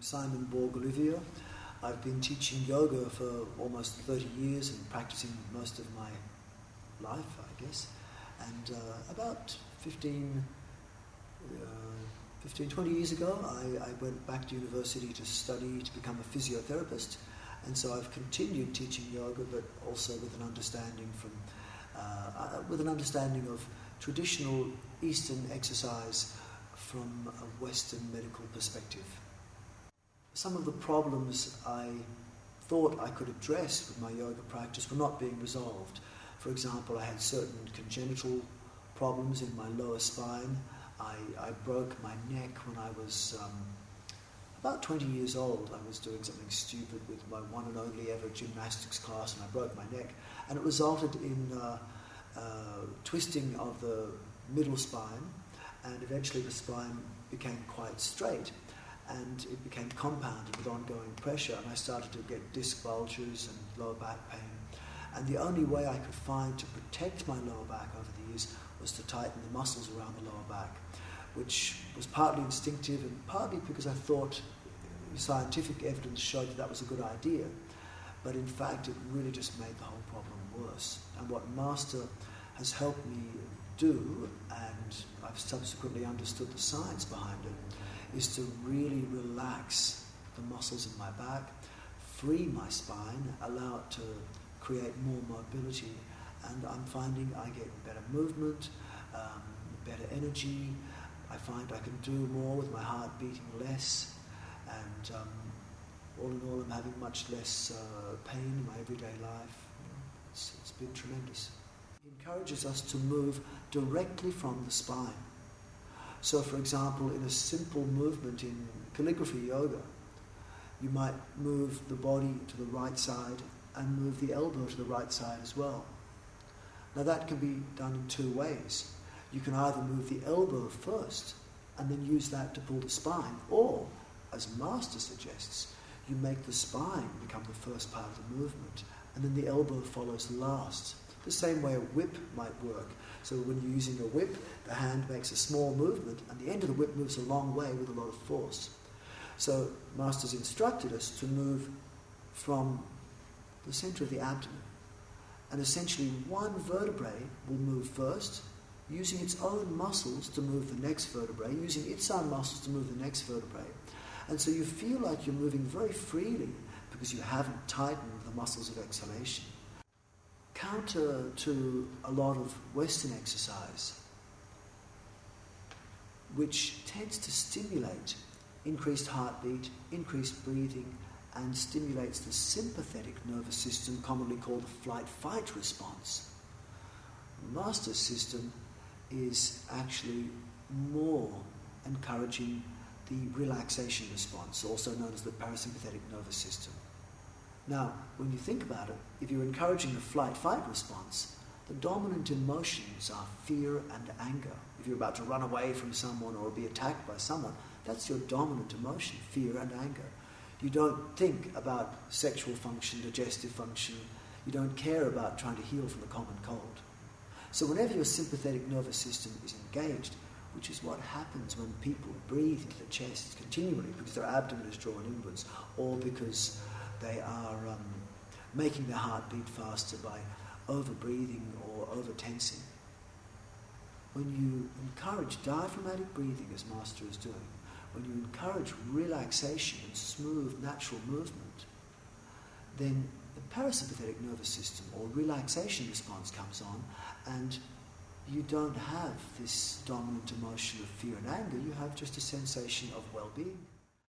Simon Borg-Olivier. I've been teaching yoga for almost 30 years and practicing most of my life, I guess. And about 15, 20 years ago, I went back to university to study to become a physiotherapist. And so I've continued teaching yoga, but also with an understanding of traditional Eastern exercise from a Western medical perspective. Some of the problems I thought I could address with my yoga practice were not being resolved. For example, I had certain congenital problems in my lower spine. I broke my neck when I was about 20 years old. I was doing something stupid with my one and only ever gymnastics class, and I broke my neck. And it resulted in twisting of the middle spine, and eventually the spine became quite straight, and it became compounded with ongoing pressure, and I started to get disc bulges and lower back pain. And the only way I could find to protect my lower back over the years was to tighten the muscles around the lower back, which was partly instinctive and partly because I thought scientific evidence showed that was a good idea. But in fact, it really just made the whole problem worse. And what Master has helped me do, and I've subsequently understood the science behind it, is to really relax the muscles in my back, free my spine, allow it to create more mobility, and I'm finding I get better movement, better energy. I find I can do more with my heart beating less, and all in all I'm having much less pain in my everyday life. It's been tremendous. It encourages us to move directly from the spine. So for example, in a simple movement in calligraphy yoga, you might move the body to the right side and move the elbow to the right side as well. Now that can be done in two ways. You can either move the elbow first and then use that to pull the spine, or, as Master suggests, you make the spine become the first part of the movement, and then the elbow follows last. The same way a whip might work. So when you're using a whip, the hand makes a small movement, and the end of the whip moves a long way with a lot of force. So Master's instructed us to move from the center of the abdomen, and essentially one vertebrae will move first, using its own muscles to move the next vertebrae, using its own muscles to move the next vertebrae. And so you feel like you're moving very freely because you haven't tightened the muscles of exhalation. Counter to a lot of Western exercise, which tends to stimulate increased heartbeat, increased breathing, and stimulates the sympathetic nervous system, commonly called the flight-fight response. Master's system is actually more encouraging the relaxation response, also known as the parasympathetic nervous system. Now, when you think about it, if you're encouraging the flight-fight response, the dominant emotions are fear and anger. If you're about to run away from someone or be attacked by someone, that's your dominant emotion, fear and anger. You don't think about sexual function, digestive function. You don't care about trying to heal from the common cold. So whenever your sympathetic nervous system is engaged, which is what happens when people breathe into the chest continually because their abdomen is drawn inwards, or because they are making their heart beat faster by over-breathing or over-tensing. When you encourage diaphragmatic breathing, as Master is doing, when you encourage relaxation and smooth, natural movement, then the parasympathetic nervous system or relaxation response comes on, and you don't have this dominant emotion of fear and anger, you have just a sensation of well-being.